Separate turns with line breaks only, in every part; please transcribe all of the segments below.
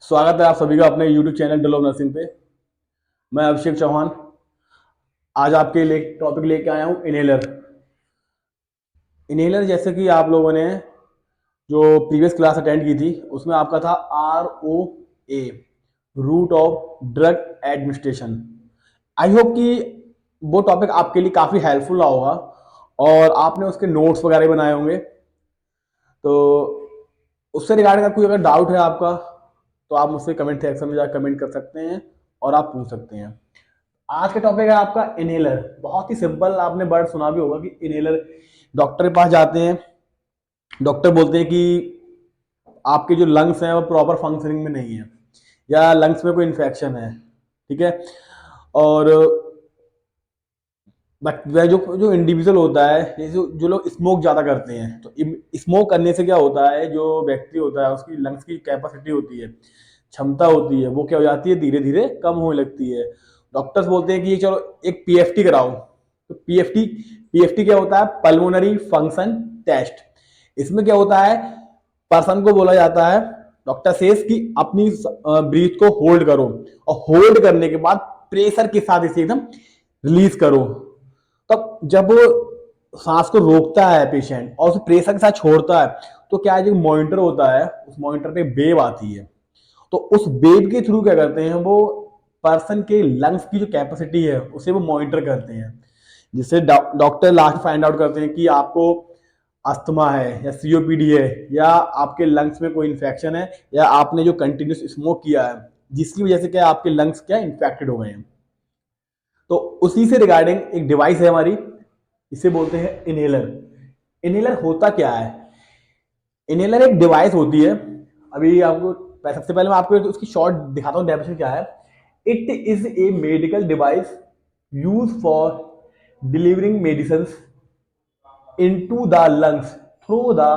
स्वागत है आप सभी का अपने YouTube चैनल डल ऑफ नर्सिंग पे। मैं अभिषेक चौहान आज आपके लिए टॉपिक लेके आया हूँ इनहेलर। इनहेलर जैसे कि आप लोगों ने जो प्रीवियस क्लास अटेंड की थी उसमें आपका था ROA, root of drug administration. I hope कि वो टॉपिक आपके लिए काफ़ी हेल्पफुल रहा होगा और आपने उसके नोट्स वगैरह बनाए होंगे। तो उससे रिगार्डिंग कोई अगर डाउट है आपका तो आप मुझसे कमेंट सेक्शन में जाकर कमेंट कर सकते हैं और आप पूछ सकते हैं। आज का टॉपिक है आपका इनहेलर। बहुत ही सिंपल, आपने वर्ड सुना भी होगा कि इनहेलर। डॉक्टर के पास जाते हैं, डॉक्टर बोलते हैं कि आपके जो लंग्स हैं वो प्रॉपर फंक्शनिंग में नहीं है या लंग्स में कोई इन्फेक्शन है, ठीक है। और बट वह जो जो इंडिविजुअल होता है, जैसे जो लोग स्मोक ज़्यादा करते हैं, तो स्मोक करने से क्या होता है, जो व्यक्ति होता है उसकी लंग्स की कैपेसिटी होती है, क्षमता होती है, वो क्या हो जाती है, धीरे धीरे कम होने लगती है। डॉक्टर्स बोलते हैं कि चलो एक पीएफटी कराओ। तो पीएफटी पीएफटी क्या होता है, पल्मोनरी फंक्शन टेस्ट। इसमें क्या होता है, पर्सन को बोला जाता है, डॉक्टर सेज कि अपनी ब्रीथ को होल्ड करो और होल्ड करने के बाद प्रेशर के साथ इसे एकदम रिलीज करो। तब जब वो सांस को रोकता है पेशेंट और उसे प्रेशर के साथ छोड़ता है, तो क्या है, जो मॉनिटर होता है उस मॉनिटर पे वेव आती है। तो उस वेव के थ्रू क्या करते हैं, वो पर्सन के लंग्स की जो कैपेसिटी है उसे वो मॉनिटर करते हैं, जिससे डॉक्टर लास्ट फाइंड आउट करते हैं कि आपको अस्थमा है या सीओपीडी है या आपके लंग्स में कोई इन्फेक्शन है या आपने जो कंटिन्यूस स्मोक किया है जिसकी वजह से क्या आपके लंग्स क्या इन्फेक्टेड हो गए हैं। तो उसी से रिगार्डिंग एक डिवाइस है हमारी, इसे बोलते हैं इनहेलर। इनहेलर होता क्या है, इनहेलर एक डिवाइस होती है। अभी आपको सबसे पहले मैं आपको उसकी शॉर्ट दिखाता हूँ, डेफिनेशन क्या है। It is A medical device use for delivering medicine into the lungs through the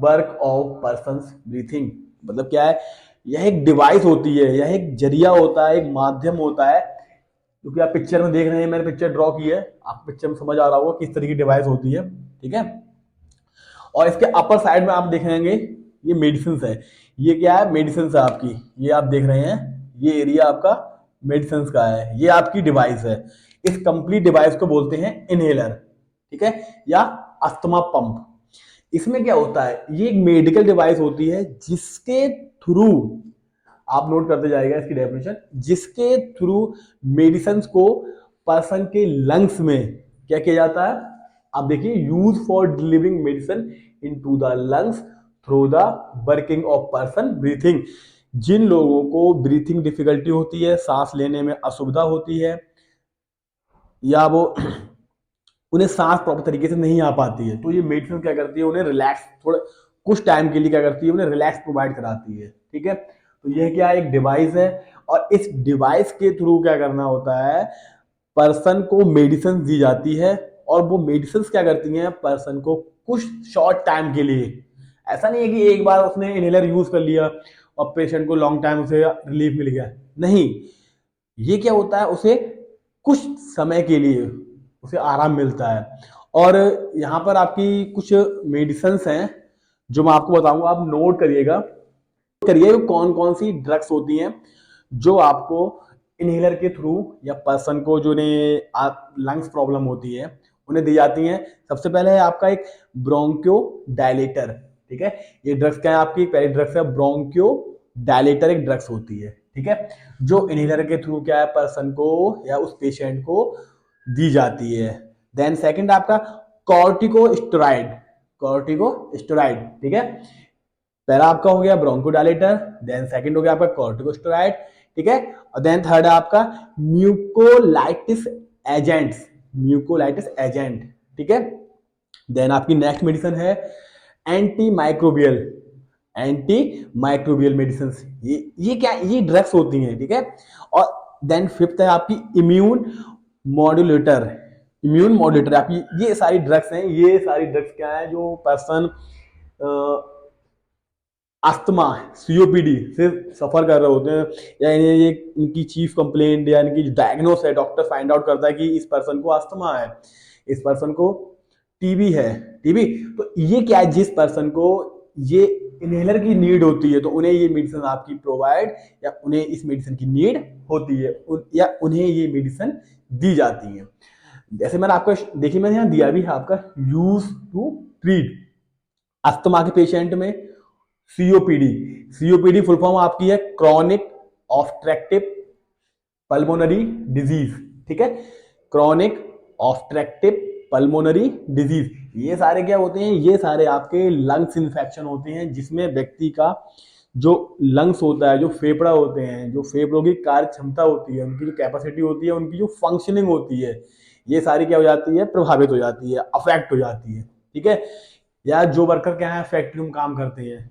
work of persons breathing. मतलब क्या है, यह एक डिवाइस होती है, यह एक जरिया होता है, एक माध्यम होता है। क्योंकि आप पिक्चर में देख रहे हैं, मैंने पिक्चर ड्रॉ की है, आप पिक्चर में समझ आ रहा होगा किस तरह की डिवाइस होती है, ठीक है। और इसके अपर साइड में आप देखेंगे ये मेडिसिन है। ये क्या है, मेडिसिन है आपकी, ये आप देख रहे हैं, ये एरिया आपका मेडिसिन का है, ये आपकी डिवाइस है। इस कंप्लीट डिवाइस को बोलते हैं इनहेलर, ठीक है, या अस्थमा पंप। इसमें क्या होता है, ये एक मेडिकल डिवाइस होती है जिसके थ्रू, आप नोट करते जाएगा इसकी डेफिनेशन, जिसके थ्रू मेडिसिन को पर्सन के लंग्स में क्या किया जाता है, आप देखिए, use for delivering medicine into the lungs through the working of person breathing. जिन लोगों को ब्रीथिंग डिफिकल्टी होती है, सांस लेने में असुविधा होती है, या वो उन्हें सांस प्रॉपर तरीके से नहीं आ पाती है, तो ये मेडिसिन क्या करती है, उन्हें रिलैक्स, थोड़ा कुछ टाइम के लिए क्या करती है, उन्हें रिलैक्स प्रोवाइड कराती है, ठीक है। तो यह क्या, एक डिवाइस है। और इस डिवाइस के थ्रू क्या करना होता है, पर्सन को मेडिसिन दी जाती है और वो मेडिसिन क्या करती हैं, पर्सन को कुछ शॉर्ट टाइम के लिए, ऐसा नहीं है कि एक बार उसने इनहेलर यूज कर लिया और पेशेंट को लॉन्ग टाइम उसे रिलीफ मिल गया, नहीं। ये क्या होता है, उसे कुछ समय के लिए उसे आराम मिलता है। और यहाँ पर आपकी कुछ मेडिसिन हैं जो मैं आपको बताऊंगा, आप नोट करिएगा, करिए कौन कौन सी ड्रग्स होती हैं जो आपको इनहेलर के थ्रू या पर्सन को जो ने लंग्स प्रॉब्लम होती है उन्हें दी जाती हैं। सबसे पहले है आपका एक ब्रोंकियो डायलेटर, ठीक है। ये ड्रग्स क्या है, आपकी पहली ड्रग्स है ब्रोंकियो डायलेटर, एक ड्रग्स होती है, ठीक है, जो इनहेलर के थ्रू क्या है, पर्सन को या उस पेशेंट को दी जाती है। देन सेकंड आपका कॉर्टिकोस्टेरॉइड, कॉर्टिकोस्टेरॉइड, ठीक है। पहला आपका हो गया ब्रोंकोडायलेटर, देन सेकंड हो गया आपका कॉर्टिकोस्टेरॉइड, ठीक है। और देन थर्ड है आपका म्यूकोलाइटिस एजेंट्स, म्यूकोलाइटिस एजेंट, ठीक है। देन आपकी नेक्स्ट मेडिसिन है anti microbial, anti microbial medicine. ये क्या, ये ड्रग्स होती हैं, ठीक है। और देन फिफ्थ है आपकी इम्यून मॉड्यूलेटर, इम्यून मॉड्यूलेटर आपकी, ये सारी ड्रग्स हैं। ये सारी ड्रग्स क्या है, जो पर्सन अस्थमा सीओपीडी से सफर कर रहे होते हैं, या ये इनकी चीफ कंप्लेंट या इनकी डायग्नोस है, डॉक्टर फाइंड आउट करता है कि इस पर्सन को अस्थमा है, इस पर्सन को टीबी है, टीबी। तो ये क्या है, जिस पर्सन को ये इनहेलर की नीड होती है तो उन्हें ये मेडिसिन आपकी प्रोवाइड या उन्हें इस मेडिसिन की नीड होती है या उन्हें ये मेडिसिन दी जाती है। जैसे मैंने आपको देखिए मैंने यहाँ दिया भी है आपका यूज टू ट्रीट अस्थमा के पेशेंट में सीओपीडी। सीओपीडी फुल फॉर्म आपकी है क्रॉनिक ऑब्स्ट्रक्टिव पल्मोनरी डिजीज, ठीक है, क्रॉनिक ऑब्स्ट्रक्टिव पल्मोनरी डिजीज। ये सारे क्या होते हैं, ये सारे आपके लंग्स इन्फेक्शन होते हैं जिसमें व्यक्ति का जो लंग्स होता है, जो फेफड़ा होते हैं, जो फेफड़ों की कार्य क्षमता होती है, उनकी जो कैपेसिटी होती है, उनकी जो फंक्शनिंग होती है, ये सारी क्या हो जाती है, प्रभावित हो जाती है, अफेक्ट हो जाती है, ठीक है। या जो वर्कर क्या है फैक्ट्री में काम करते हैं।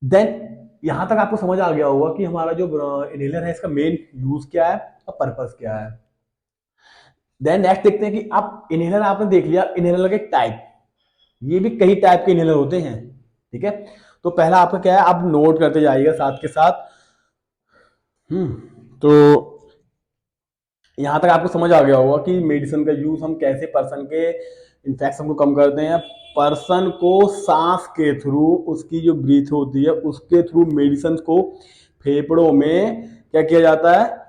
देन यहां तक आपको समझ आ गया होगा कि हमारा जो इनहेलर है इसका मेन यूज क्या है और पर्पस क्या है। देन नेक्स्ट देखते हैं कि आप इनहेलर आपने देख लिया, इनहेलर के टाइप, ये भी कई टाइप के इनहेलर होते हैं, ठीक है। तो पहला आपका क्या है, आप नोट करते जाइएगा साथ के साथ। तो यहां तक आपको समझ आ गया होगा कि मेडिसिन का यूज हम कैसे पर्सन के इन्फेक्शन को कम करते हैं। पर्सन को सांस के थ्रू, उसकी जो ब्रीथ होती है उसके थ्रू मेडिसिन को फेफड़ों में क्या किया जाता है,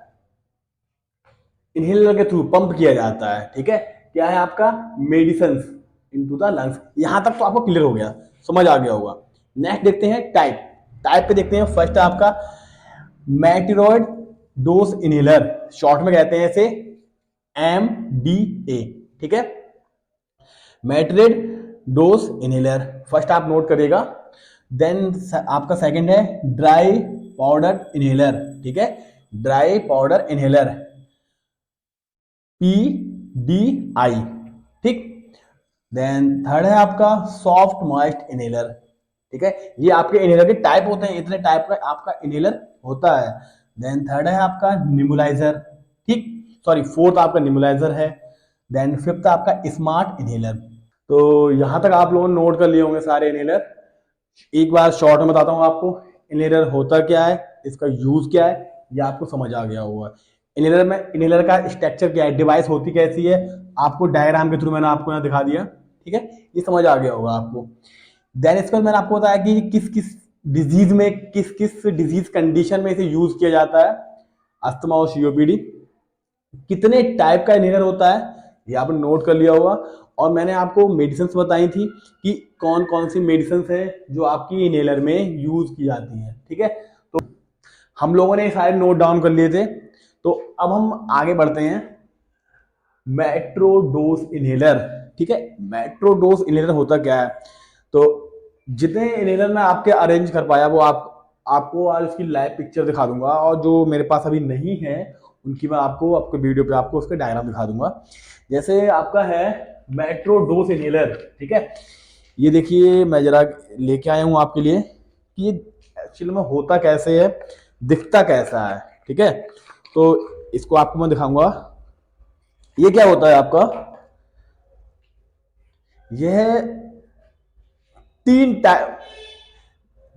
इनहेलर के थ्रू पंप किया जाता है, ठीक है। क्या है आपका मेडिसिन इनटू द लंग्स। यहां तक तो आपको क्लियर हो गया, समझ आ गया होगा। नेक्स्ट देखते हैं टाइप। टाइप पे देखते हैं, फर्स्ट आपका मेटिरोइड डोज इनहेलर, शॉर्ट में कहते हैं इसे MDA, ठीक है, मेट्रिड डोज इनहेलर, फर्स्ट आप नोट करिएगा। देन आपका सेकंड है ड्राई पाउडर इनहेलर, ठीक है, ड्राई पाउडर इनहेलर PDI, ठीक। देन थर्ड है आपका सॉफ्ट मॉइस्ट इनहेलर, ठीक है। ये आपके इनहेलर के टाइप होते हैं, इतने टाइप का आपका इनहेलर होता है। देन थर्ड है आपका निमुलाइजर, ठीक, सॉरी फोर्थ आपका निमुलाइजर है। देन फिफ्थ आपका स्मार्ट इनहेलर। तो यहां तक आप लोगों ने नोट कर लिए होंगे सारे इनहेलर। एक बार शॉर्ट में बताता हूँ आपको इनहेलर होता क्या है, इसका यूज क्या है, ये आपको समझ आ गया होगा। इनहेलर में इनहेलर का स्ट्रक्चर क्या है, डिवाइस होती कैसी है, आपको डायग्राम के थ्रू मैंने आपको यहाँ दिखा दिया, ठीक है, ये समझ आ गया होगा आपको। देन इसके बाद मैंने आपको बताया कि किस किस डिजीज में, किस किस डिजीज कंडीशन में इसे यूज किया जाता है, अस्थमा और सीओपीडी। कितने टाइप का इनहेलर होता है ये आपने नोट कर लिया होगा। और मैंने आपको मेडिसिन बताई थी कि कौन कौन सी मेडिसिन है जो आपकी इनहेलर में यूज की जाती है, ठीक है। तो हम लोगों ने सारे नोट डाउन कर लिए थे। तो अब हम आगे बढ़ते हैं, मेट्रोडोज इनहेलर, ठीक है। मेट्रोडोज इनहेलर होता क्या है, तो जितने इनहेलर मैं आपके अरेंज कर पाया वो आपको आज उसकी लाइव पिक्चर दिखा दूंगा, और जो मेरे पास अभी नहीं है उनकी मैं आपको वीडियो पे आपको उसका डायग्राम दिखा दूंगा। जैसे आपका है मेट्रोडोज इनहेलर, ठीक है, ये देखिए मैं जरा लेके आया हूं आपके लिए कि ये एक्चुअली में होता कैसे है, दिखता कैसा है, ठीक है। तो इसको आपको मैं दिखाऊंगा। ये क्या होता है आपका, यह तीन type,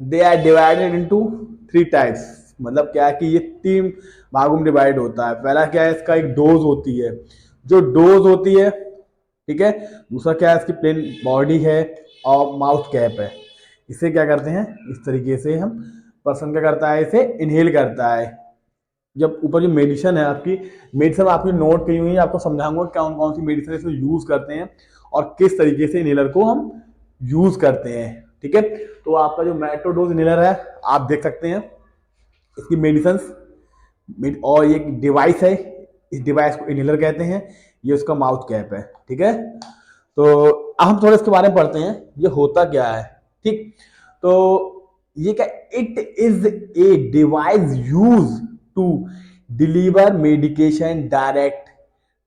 they are divided into 3 types. मतलब क्या है कि ये 3 भागों में डिवाइड होता है। पहला क्या है, इसका एक डोज होती है, जो डोज होती है, ठीक है। दूसरा क्या है, इसकी प्लेन बॉडी है और माउथ कैप है। इसे क्या करते हैं, इस तरीके से हम पर्सन क्या करता है, इसे इनहेल करता है। जब ऊपर जो मेडिसिन है आपकी, मेडिसिन आपकी नोट की हुई है, आपको समझाऊंगा कौन कौन सी मेडिसिन इसमें यूज करते हैं और किस तरीके से इनहेलर को हम यूज करते हैं, ठीक है। तो आपका जो मेट्रोडोज इनहेलर है आप देख सकते हैं, इसकी मेडिसिन और ये डिवाइस है, इस डिवाइस को इनहेलर कहते हैं, ये उसका माउथ कैप है, ठीक है। तो अब हम थोड़ा इसके बारे में पढ़ते हैं, ये होता क्या है, ठीक। तो ये क्या, it is a device use to deliver medication direct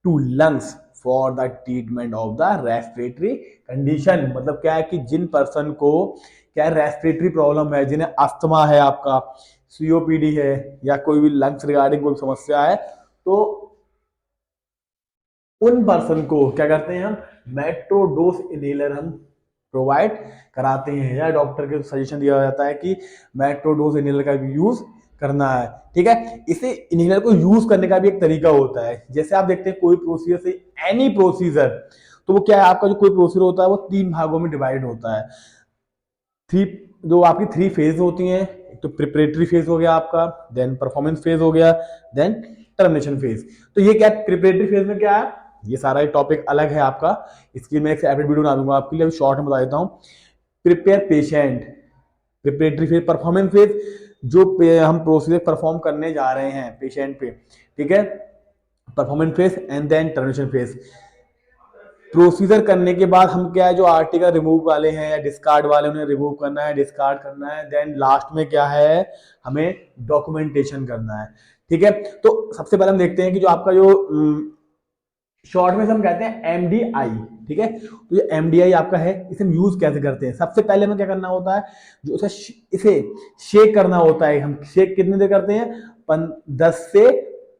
to lungs for the treatment of the respiratory condition. मतलब क्या है कि जिन पर्सन को क्या रेस्पिरेटरी प्रॉब्लम है, जिन्हें अस्थमा है, आपका सीओपीडी है, या कोई भी लंग्स रिगार्डिंग कोई समस्या है, तो उन पर्सन को क्या करते हैं हम, मेट्रोडोज इनहेलर हम प्रोवाइड कराते हैं, या डॉक्टर के सजेशन दिया जाता है कि मेट्रोडोज इनहेलर का भी यूज करना है, ठीक है। इसे इनहेलर को यूज करने का भी एक तरीका होता है। जैसे आप देखते हैं कोई प्रोसीजर से एनी प्रोसीजर, तो वो क्या है, आपका जो कोई प्रोसीजर होता है वो 3 भागों में डिवाइड होता है। थ्री जो आपकी थ्री फेज होती हैं, एक तो प्रिपरेटरी फेज हो गया आपका, देन परफॉर्मेंस फेज हो गया, देन टर्मिनेशन फेज। तो ये क्या प्रिपरेटरी फेज में क्या है, ये सारा एक टॉपिक अलग है आपका, इसकी मैं एक सेपरेट वीडियो बना दूंगा आपके लिए, अभी शॉर्ट में बता देता हूँ। Prepare patient, preparatory phase, performance phase, जो हम प्रोसीजर परफॉर्म करने जा रहे हैं पेशेंट पे, ठीक है, performance phase, and then termination phase. Procedure करने के बाद हम क्या है, जो आर्टिकल रिमूव वाले हैं या डिस्कार्ड वाले, उन्हें रिमूव करना है, डिस्कार्ड करना है, देन लास्ट में क्या है, हमें डॉक्यूमेंटेशन करना है, ठीक है। तो सबसे पहले हम देखते हैं कि जो आपका जो शॉर्ट में हम कहते हैं एमडीआई, ठीक है। तो ये एमडीआई आपका है, इसे हम यूज कैसे करते हैं, सबसे पहले हमें क्या करना होता है, जो इसे शेक करना होता है। हम शेक कितने देर करते हैं, 10 से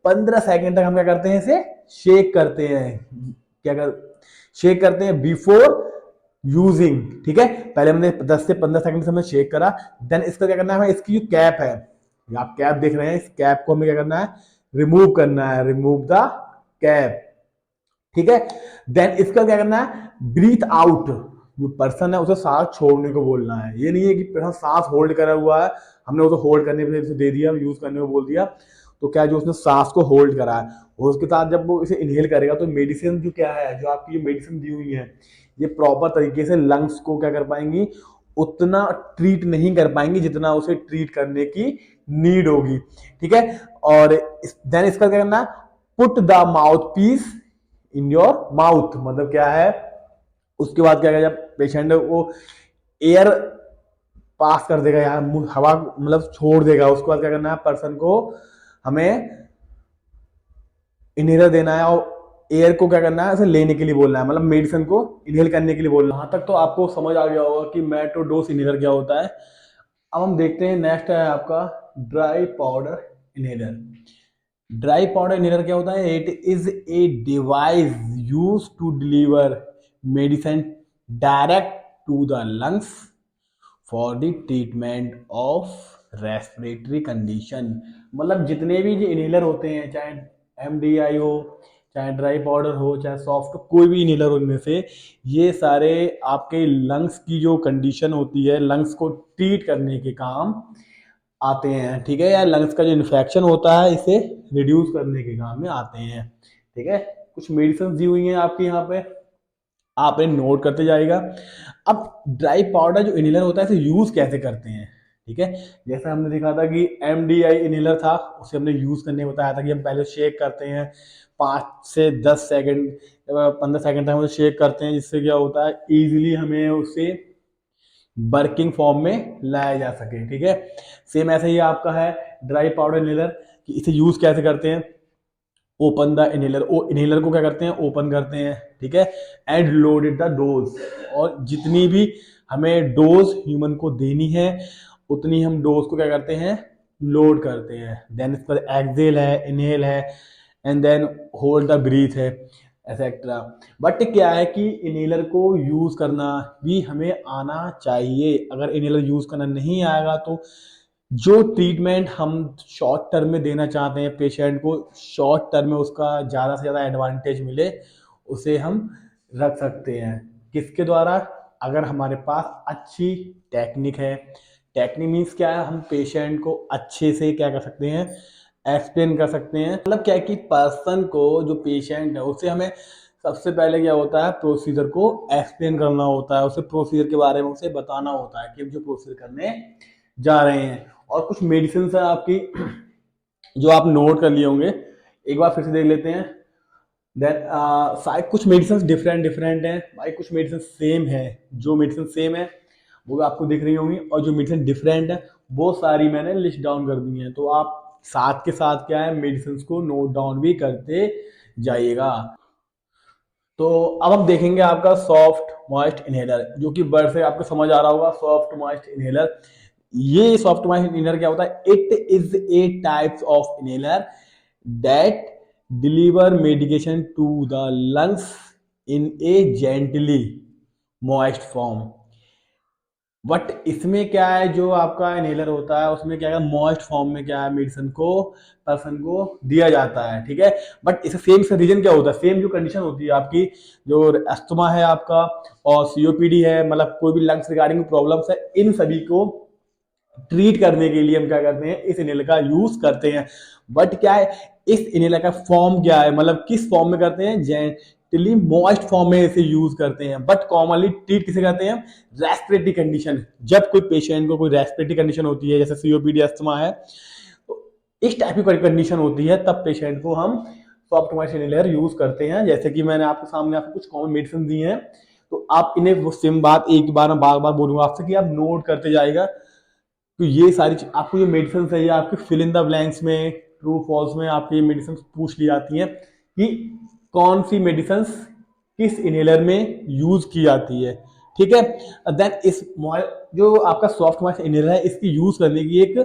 15 सेकंड तक हम क्या करते हैं, इसे शेक करते हैं, क्या कर शेक करते हैं बिफोर यूजिंग, ठीक है। पहले हमने 10 से 15 सेकंड से हमें शेक करा, देन इसका क्या करना है, इसकी जो कैप है, आप कैप देख रहे हैं, इस कैप को हमें क्या करना है, रिमूव करना है, रिमूव द कैप, ठीक है। देन इसका क्या करना है, ब्रीथ आउट, जो पर्सन है उसे सांस छोड़ने को बोलना है। ये नहीं है कि पर्सन सांस होल्ड करा हुआ है, हमने उसे होल्ड करने पे दे दिया, यूज करने को बोल दिया, तो क्या जो उसने सांस को होल्ड करा है, और उसके साथ जब वो इसे इनहेल करेगा तो मेडिसिन जो क्या है, जो आपकी ये मेडिसिन दी हुई है, ये प्रॉपर तरीके से लंग्स को क्या कर पाएंगी, उतना ट्रीट नहीं कर पाएंगी जितना उसे ट्रीट करने की नीड होगी, ठीक है। और देन इसका क्या करना है, put the mouthpiece in your mouth, मतलब क्या है, उसके बाद क्या, जब पेशेंट वो एयर पास कर देगा या हवा मतलब छोड़ देगा, उसके बाद क्या करना है, पर्सन को हमें इनहेलर देना है, और एयर को क्या करना है, उसे लेने के लिए बोलना है, मतलब मेडिसिन को इनहेल करने के लिए बोलना है। यहाँ तक तो आपको समझ आ गया होगा कि मेट्रोडोस इनहेलर क्या होता है। अब हम देखते हैं, नेक्स्ट है आपका dry powder inhaler. Dry powder inhaler क्या होता है, it is a device use to deliver medicine direct to the lungs for the treatment of respiratory condition. मतलब जितने भी इनहेलर होते हैं, चाहे एमडीआई हो, चाहे ड्राई पाउडर हो, चाहे सॉफ्ट, कोई भी इनहेलर हो इनमें से, ये सारे आपके लंग्स की जो कंडीशन होती है, लंग्स को ट्रीट करने के काम आते हैं, ठीक है, या लंग्स का जो इन्फेक्शन होता है इसे रिड्यूस करने के काम में आते हैं, ठीक है। कुछ मेडिसिन दी हुई हैं आपकी यहाँ पे, आप इन्हें नोट करते जाएगा। अब ड्राई पाउडर जो इनहेलर होता है इसे यूज कैसे करते हैं, ठीक है। जैसा हमने देखा था कि एमडीआई इनहेलर था, उसे हमने यूज करने बताया था कि हम पहले शेक करते हैं 5 से 10 सेकंड, 15 सेकंड तक हम शेक करते हैं, जिससे क्या होता है, इजीली हमें उसे वर्किंग फॉर्म में लाया जा सके, ठीक है। सेम ऐसे ही आपका है ड्राई पाउडर इनहेलर, कि इसे यूज कैसे करते हैं, ओपन द इनहेलर, ओ इनहेलर को क्या करते हैं, ओपन करते हैं, ठीक है, एंड लोडेड द डोज, और जितनी भी हमें डोज ह्यूमन को देनी है उतनी हम डोज को क्या करते हैं, लोड करते हैं। देन इस पर एक्सेल है, इनहेल है, and then hold the breath है, एक्सेट्रा। बट क्या है कि इनहेलर को यूज करना भी हमें आना चाहिए। अगर इनहेलर यूज करना नहीं आएगा तो जो ट्रीटमेंट हम शॉर्ट टर्म में देना चाहते हैं पेशेंट को, शॉर्ट टर्म में उसका ज़्यादा से ज़्यादा एडवांटेज मिले, उसे हम रख सकते हैं। किसके द्वारा, अगर हमारे पास अच्छी टेक्निक है। टेक्निक मीन्स क्या है, हम पेशेंट को अच्छे से क्या कर सकते हैं, एक्सप्लेन कर सकते हैं। मतलब क्या है कि पर्सन को, जो पेशेंट है उसे हमें सबसे पहले क्या होता है, प्रोसीजर को एक्सप्लेन करना होता है, उसे प्रोसीजर के बारे में उसे बताना होता है कि हम जो प्रोसीजर करने जा रहे हैं। और कुछ मेडिसिन है आपकी जो आप नोट कर लिए होंगे, एक बार फिर से देख लेते हैं। देन शायद कुछ मेडिसिन डिफरेंट डिफरेंट हैं भाई, कुछ मेडिसिन सेम है, जो मेडिसिन सेम है वो आपको दिख रही होंगी, और जो मेडिसिन डिफरेंट है वो सारी मैंने लिस्ट डाउन कर दी हैं। तो आप साथ के साथ क्या है, मेडिसिन को नोट डाउन भी करते जाइएगा। तो अब हम देखेंगे आपका सॉफ्ट मॉइस्ट इनहेलर, जो कि वर्ड से आपको समझ आ रहा होगा, सॉफ्ट मॉइस्ट इनहेलर। ये सॉफ्ट मॉइस्ट इनहेलर क्या होता है, it is a types of inhaler that deliver medication to the lungs in a gently moist form. But इसमें क्या है, जो आपका इनहेलर होता है उसमें क्या है, मॉइस्ट फॉर्म में क्या है, मेडिसिन को पर्सन को दिया जाता है, ठीक है। बट इसे सेम से रीजन क्या होता है, सेम जो कंडीशन होती है आपकी, जो अस्थमा है आपका और सीओपीडी है, मतलब कोई भी लंग्स रिगार्डिंग प्रॉब्लम्स है, इन सभी को ट्रीट करने के लिए हम क्या करते हैं, इस इनहेलर का यूज करते हैं। बट क्या है, इस इनहेलर का फॉर्म क्या है, मतलब किस फॉर्म में करते हैं, जेंटली मॉइस्ट फॉर्म में इसे यूज करते हैं। बट कॉमनली ट्रीट किसे करते हैं, रेस्पिरेटरी कंडीशन, जब कोई पेशेंट को कोई रेस्पिरेटरी कंडीशन होती है, जैसे सीओपीडी अस्थमा है, तो इस टाइप की कंडीशन होती है, तब पेशेंट को हम सॉफ्ट मॉइस्ट इनहेलर यूज करते हैं। जैसे कि मैंने आपके सामने आपको कुछ कॉमन मेडिसिन दी हैं, तो आप इन्हें वो सेम बात एक बार मैं बार बार बोलूंगा आपसे कि आप नोट करते जाएगा। तो ये सारी आपको ये मेडिसिन है, ये आपके फिल इन द ब्लैंक्स में, ट्रू फॉल्स में आपकी ये मेडिसिन पूछ ली जाती हैं कि कौन सी मेडिसिन किस इनहेलर में यूज की जाती है, ठीक है। देन इस जो आपका सॉफ्ट मॉइस्ट इनहेलर है, इसकी यूज करने की एक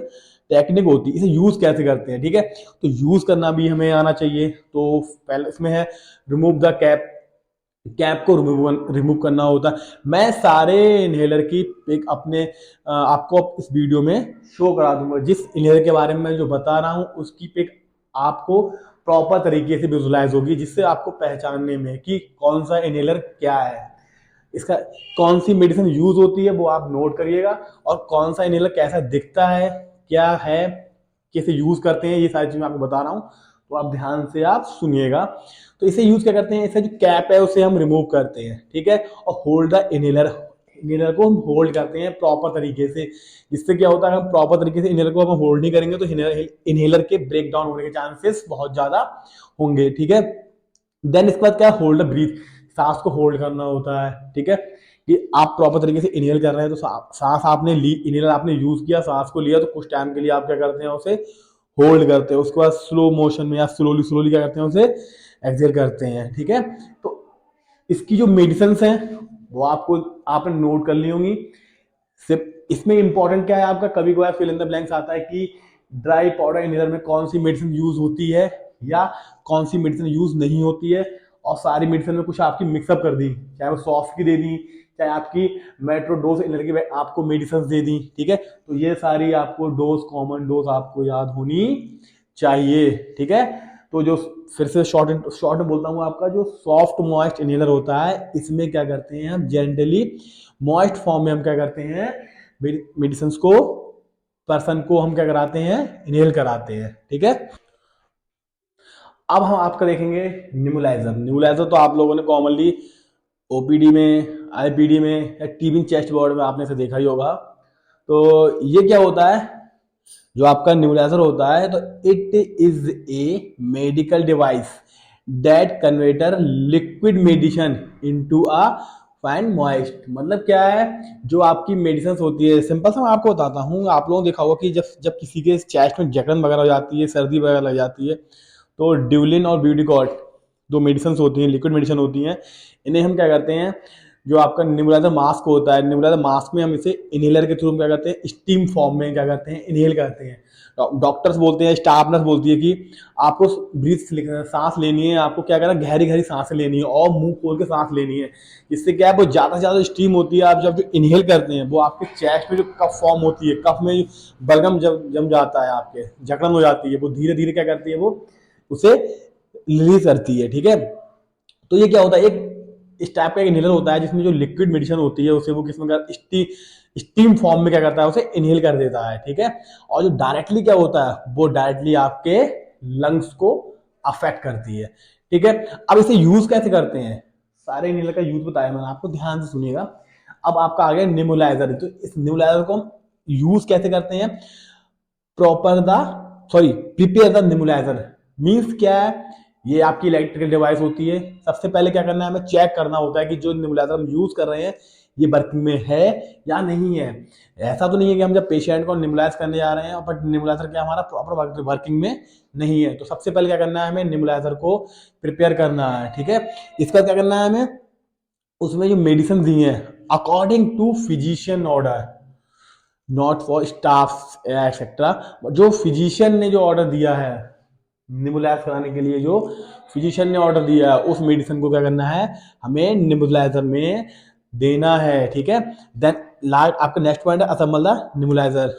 टेक्निक होती है, इसे यूज कैसे करते हैं, ठीक है। तो यूज करना भी हमें आना चाहिए। तो पहले इसमें है रिमूव द कैप, कैप को रिमूव करना होता है। मैं सारे इनहेलर की पिक अपने आपको इस वीडियो में शो करा दूंगा। जिस इनहेलर के बारे में मैं जो बता रहा हूँ उसकी पिक आपको प्रॉपर तरीके से विजुलाइज होगी, जिससे आपको पहचानने में कि कौन सा इनहेलर क्या है, इसका कौन सी मेडिसिन यूज होती है, वो आप नोट करिएगा। और कौन सा इनहेलर कैसा दिखता है, क्या है, कैसे यूज करते हैं, ये सारी चीज मैं आपको बता रहा हूँ, तो आप ध्यान से आप सुनिएगा। तो इसे यूज क्या करते हैं, इसे जो कैप है उसे हम रिमूव करते हैं, ठीक है। और होल्ड द इनहेलर, इनहेलर को हम होल्ड करते हैं प्रॉपर तरीके से। जिससे क्या होता है, हम प्रॉपर तरीके से इनहेलर को हम होल्ड नहीं करेंगे तो इनहेलर के ब्रेक डाउन होने के चांसेस बहुत ज्यादा होंगे, ठीक है। देन इसके बाद क्या, होल्ड ब्रीथ, सांस को होल्ड करना होता है, ठीक है। कि आप प्रॉपर तरीके से इनहेल कर रहे हैं, तो सांस आपने ली, इनहेलर आपने यूज किया, सांस को लिया, तो कुछ टाइम के लिए आप क्या करते हैं, उसे होल्ड करते हैं। उसके बाद स्लो मोशन में या स्लोली स्लोली क्या करते हैं, उसे एक्सेल करते हैं, ठीक है। तो इसकी जो मेडिसिन हैं वो आपको आपने नोट कर ली होंगी। सिर्फ इसमें इंपॉर्टेंट क्या है आपका, कभी कभार फिल इन द ब्लैंक्स आता है कि ड्राई पाउडर इनहेलर में कौन सी मेडिसिन यूज होती है या कौन सी मेडिसिन यूज नहीं होती है, और सारी मेडिसिन में कुछ आपकी मिक्सअप कर दी, चाहे वो सॉफ्ट की दे दी, चाहे आपकी मेट्रो डोज इनहेलर की आपको मेडिसिन दे दी, ठीक है। तो ये सारी आपको डोज, कॉमन डोज आपको याद होनी चाहिए, ठीक है। तो जो फिर से शॉर्ट में बोलता हूँ, आपका जो सॉफ्ट मॉइस्ट इनहेलर होता है, इसमें क्या करते हैं हम, जेंटली मॉइस्ट फॉर्म में हम क्या करते हैं, मेडिसिन को पर्सन को हम क्या कराते हैं, इनहेल कराते हैं, ठीक है। अब हम आपका देखेंगे निमुलाइजर। निमुलाइजर तो आप लोगों ने कॉमनली ओपीडी में, आईपीडी में या टीबी चेस्ट बोर्ड में आपने से देखा ही होगा। तो ये क्या होता है, जो आपका न्यूलाइजर होता है, तो it is A medical device that converter liquid medicine into a fine moist. मतलब क्या है, जो आपकी मेडिसिन होती है, सिंपल सा मैं आपको बताता हूँ। आप लोगों ने देखा होगा कि जब जब किसी के चेस्ट में जकड़न वगैरह हो जाती है, सर्दी वगैरह लग जाती है, तो ड्यूलिन और ब्यूटिकॉट दो मेडिसिन होती हैं, लिक्विड मेडिसिन होती हैं, इन्हें हम क्या करते हैं, जो आपका निबुलाइजर मास्क होता है, निबुलाइजर मास्क में हम इसे इनहेलर के थ्रू क्या करते हैं, स्टीम फॉर्म में क्या करते हैं, इनहेल करते हैं। डॉक्टर्स बोलते हैं, स्टाफ नर्स बोलती है कि आपको ब्रीथ, सांस लेनी है, आपको क्या करना है, गहरी गहरी सांसें लेनी है और मुंह खोल के सांस लेनी है। इससे क्या है, वो ज़्यादा से ज़्यादा स्टीम होती है। आप जब जो इनहेल करते हैं, वो आपके चेस्ट में जो कफ फॉर्म होती है, कफ में बलगम जब जम जाता है, आपके जकड़न हो जाती है, वो धीरे धीरे क्या करती है, वो उसे रिलीज करती है, ठीक है। तो ये क्या होता है, एक इस टाइप का एक इनहेलर होता है जिसमें जो लिक्विड मेडिसिन होती है उसे वो किसमें कर स्टीम फॉर्म में क्या करता है, उसे इनहेल कर देता है, ठीक है। और जो डायरेक्टली क्या होता है, वो डायरेक्टली आपके लंग्स को अफेक्ट करती है, ठीक है। अब इसे यूज कैसे करते हैं, सारे इनहेलर का यूज बताया मैंने आपको, ध्यान से सुनिएगा। अब आपका आ गया निमुलाइजर। तो इस निमुलाइजर को हम यूज कैसे करते हैं, proper the sorry prepare the nebuliser means क्या है, ये आपकी इलेक्ट्रिकल डिवाइस होती है। सबसे पहले क्या करना है, हमें चेक करना होता है कि जो निमुलाइजर हम यूज कर रहे हैं ये वर्किंग में है या नहीं है। ऐसा तो नहीं है कि हम जब पेशेंट को निमुलाइज करने जा रहे हैं बट निमुलाइजर क्या हमारा प्रॉपर वर्किंग में नहीं है। तो सबसे पहले क्या करना है, हमें निमुलाइजर को प्रिपेयर करना है, ठीक है। इसका क्या करना है हमें, उसमें जो मेडिसिन दी है according to physician order, not for staff etcetera, जो फिजिशियन ने जो ऑर्डर दिया है निबुलाइज कराने के लिए, जो फिजिशियन ने ऑर्डर दिया है, उस मेडिसिन को क्या करना है, हमें निबुलाइजर में देना है, ठीक है। देन लास्ट आपका नेक्स्ट पॉइंट है असेंबल द नेबुलाइजर।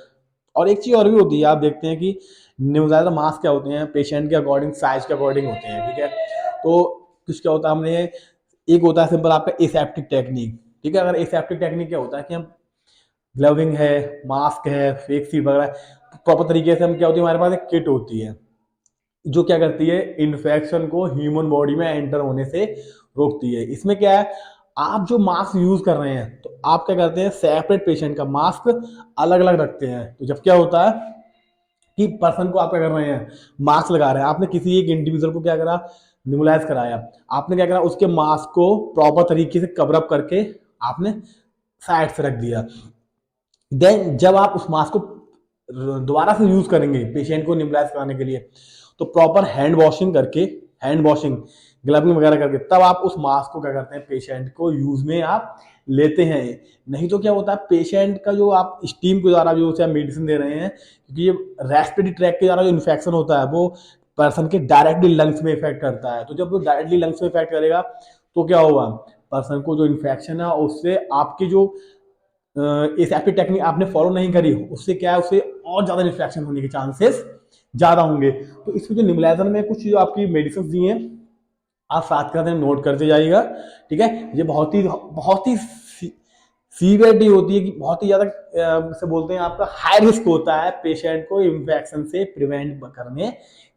और एक चीज और भी होती है, आप देखते हैं कि नेबुलाइजर मास्क क्या होते हैं, पेशेंट के अकॉर्डिंग, साइज के अकॉर्डिंग होते हैं, ठीक है। तो कुछ क्या होता है, हमने एक होता है सिंपल आपका एसेप्टिक टेक्निक, ठीक है। अगर एसेप्टिक टेक्निक क्या होता है कि हम ग्लविंग है, मास्क है, फेक सीट वगैरह प्रॉपर तरीके से हम, क्या होती है हमारे पास एक किट होती है जो क्या करती है, इन्फेक्शन को ह्यूमन बॉडी में एंटर होने से रोकती है। इसमें क्या है, आप जो मास्क यूज कर रहे हैं तो आप क्या करते हैं, सेपरेट पेशेंट का मास्क अलग अलग रखते हैं। तो जब क्या होता है कि पर्सन को आप क्या कर रहे हैं, मास्क लगा रहे हैं, आपने किसी एक इंडिविजुअल को क्या करा, निमुलाइज कराया, आपने क्या करा, उसके मास्क को प्रॉपर तरीके से कवर अप करके आपने साइड से रख दिया। देन जब आप उस मास्क को दोबारा से यूज करेंगे पेशेंट को निमुलाइज कराने के लिए, तो प्रॉपर हैंड वॉशिंग करके, हैंड वॉशिंग ग्लविंग वगैरह करके तब आप उस मास्क को क्या करते हैं, पेशेंट को यूज में आप लेते हैं। नहीं तो क्या होता है, पेशेंट का जो आप स्टीम के द्वारा जो उसे आप मेडिसिन दे रहे हैं, क्योंकि ये रेस्पिरेटरी ट्रैक के द्वारा जो इन्फेक्शन होता है वो पर्सन के डायरेक्टली लंग्स में इफेक्ट करता है। तो जब वो डायरेक्टली लंग्स में इफेक्ट करेगा तो क्या होगा, पर्सन को जो इन्फेक्शन है उससे आपकी जो एसेप्टिक टेक्निक आपने फॉलो नहीं करी, उससे क्या है, उससे और ज्यादा इन्फेक्शन होने के चांसेस ज्यादा होंगे। तो इसमें जो निबुलाइजर में कुछ जो आपकी मेडिसिन दी हैं, आप साथ के साथ नोट करते जाइएगा, ठीक है। ये बहुत ही सीवियरिटी होती है कि बहुत ही ज्यादा से बोलते हैं आपका हाई रिस्क होता है पेशेंट को इन्फेक्शन से प्रिवेंट करने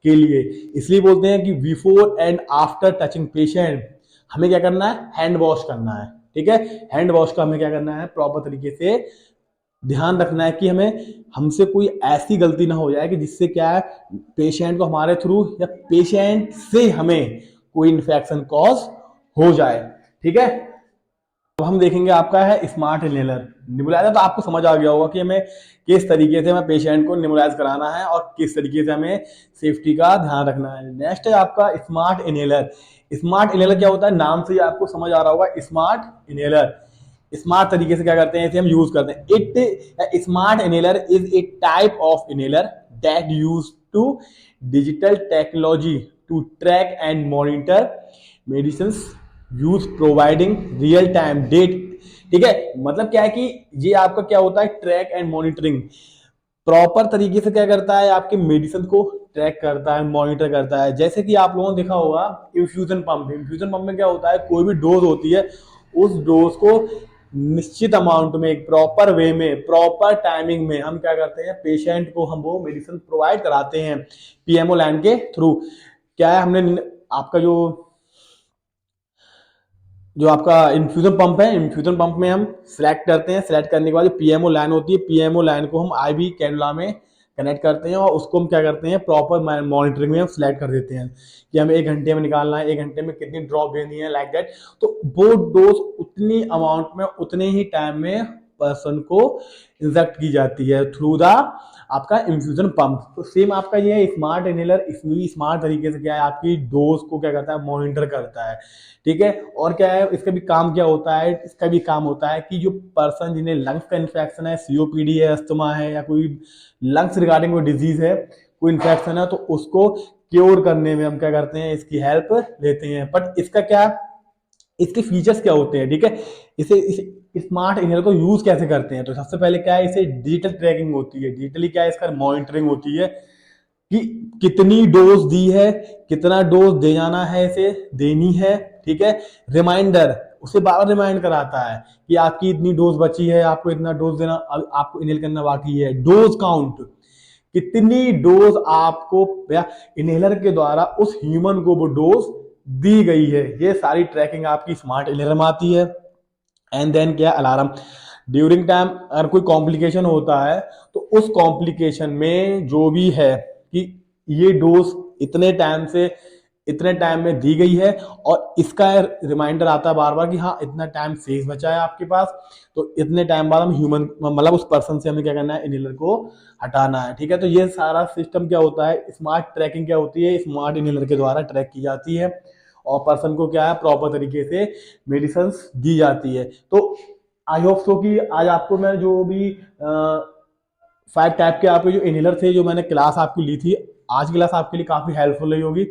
के लिए। इसलिए बोलते हैं कि before and after touching patient हमें क्या करना है, हैंड वॉश करना है, ठीक है। हैंड वॉश का हमें क्या करना है, प्रॉपर तरीके से ध्यान रखना है कि हमसे कोई ऐसी गलती ना हो जाए कि जिससे क्या है, पेशेंट को हमारे थ्रू या पेशेंट से हमें कोई इन्फेक्शन कॉज हो जाए, ठीक है। अब हम देखेंगे आपका है स्मार्ट इनहेलर। निबुलाइजर तो आपको समझ आ गया होगा कि हमें किस तरीके से हमें पेशेंट को निबुलाइज कराना है और किस तरीके से हमें सेफ्टी का ध्यान रखना है। नेक्स्ट है आपका स्मार्ट इनहेलर। स्मार्ट इनहेलर क्या होता है, नाम से ही आपको समझ आ रहा होगा, स्मार्ट इनहेलर। स्मार्ट तरीके से क्या करते हैं, इसे हम यूज करते हैं। It smart inhaler is a type of inhaler that use to digital technology to track and monitor medicine use providing real time date, ठीक है। मतलब क्या है कि ये आपका क्या होता है, ट्रैक एंड मॉनिटरिंग प्रॉपर तरीके से क्या करता है, आपके मेडिसिन को ट्रैक करता है, मॉनिटर करता है। जैसे कि आप लोगों ने देखा होगा इन्फ्यूजन पंप, इन्फ्यूजन पंप में क्या होता है, कोई भी डोज होती है, उस डोज को निश्चित अमाउंट में, एक प्रॉपर वे में, प्रॉपर टाइमिंग में हम क्या करते हैं, पेशेंट को हम वो मेडिसिन प्रोवाइड कराते हैं पीएमओ लाइन के थ्रू। क्या है, हमने आपका जो आपका इन्फ्यूजन पंप है, इन्फ्यूजन पंप में हम सिलेक्ट करते हैं, सिलेक्ट करने के बाद जो पीएमओ लाइन होती है, पीएमओ लाइन को हम आईवी कैनुला में कनेक्ट करते हैं और उसको हम क्या करते हैं, प्रॉपर मॉनिटरिंग में हम सिलेक्ट कर देते हैं कि हमें 1 घंटे में निकालना है, 1 घंटे में कितनी ड्रॉप देनी है, लाइक दैट। तो वो डोज उतनी अमाउंट में उतने ही टाइम में पर्सन को इंजेक्ट की जाती है थ्रू द आपका इन्फ्यूजन पंप। तो सेम आपका ये है स्मार्ट इनहेलर, इसमें भी स्मार्ट तरीके से क्या है, आपकी डोज को क्या करता है, मॉनिटर करता है, ठीक है। और क्या है, इसका भी काम क्या होता है, इसका भी काम होता है कि जो पर्सन जिन्हें लंग्स का इन्फेक्शन है, सीओपीडी है, अस्थमा है, या कोई लंग्स रिगार्डिंग कोई डिजीज है, कोई इन्फेक्शन है, तो उसको क्योर करने में हम क्या करते हैं, इसकी हेल्प लेते हैं। बट इसका क्या, इसके फीचर्स क्या होते हैं, ठीक है। इसे स्मार्ट इनहेलर को यूज कैसे करते हैं, तो सबसे पहले क्या है, इसे डिजिटल ट्रैकिंग होती है, डिजिटली क्या है, इसका मॉनिटरिंग होती है कि कितनी डोज दी है, कितना डोज दे जाना है, इसे देनी है, ठीक है। रिमाइंडर, उसे बार बार रिमाइंड कराता है कि आपकी इतनी डोज बची है, आपको इतना डोज देना, आपको इनहेल करना बाकी है। डोज काउंट, कितनी डोज आपको इनहेलर के द्वारा उस ह्यूमन को वो डोज दी गई है, ये सारी ट्रैकिंग आपकी स्मार्ट इनहेलर में आती है। एंड देन क्या, अलार्म। ड्यूरिंग टाइम अगर कोई कॉम्प्लिकेशन होता है तो उस कॉम्प्लिकेशन में जो भी है कि ये डोज इतने टाइम से इतने टाइम में दी गई है, और इसका रिमाइंडर आता है बार बार कि हाँ इतना टाइम शेष बचा है आपके पास, तो इतने टाइम बाद हम ह्यूमन मतलब उस पर्सन से हमें क्या करना है, इनहेलर को हटाना है, ठीक है। तो ये सारा सिस्टम क्या होता है, स्मार्ट ट्रैकिंग क्या होती है, स्मार्ट इनहेलर के द्वारा ट्रैक की जाती है और पर्सन को क्या है, प्रॉपर तरीके से मेडिसिन दी जाती है। तो आई होप सो कि आज आपको मैं जो भी 5 टाइप के आपके जो इनहेलर थे, जो मैंने क्लास आपकी ली थी, आज की क्लास आपके लिए काफी हेल्पफुल रही होगी।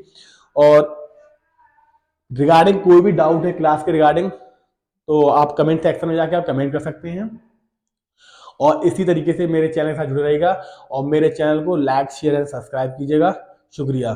और रिगार्डिंग कोई भी डाउट है क्लास के रिगार्डिंग, तो आप कमेंट सेक्शन में जाके आप कमेंट कर सकते हैं। और इसी तरीके से मेरे चैनल के साथ जुड़े रहेगा और मेरे चैनल को लाइक शेयर एंड सब्सक्राइब कीजिएगा। शुक्रिया।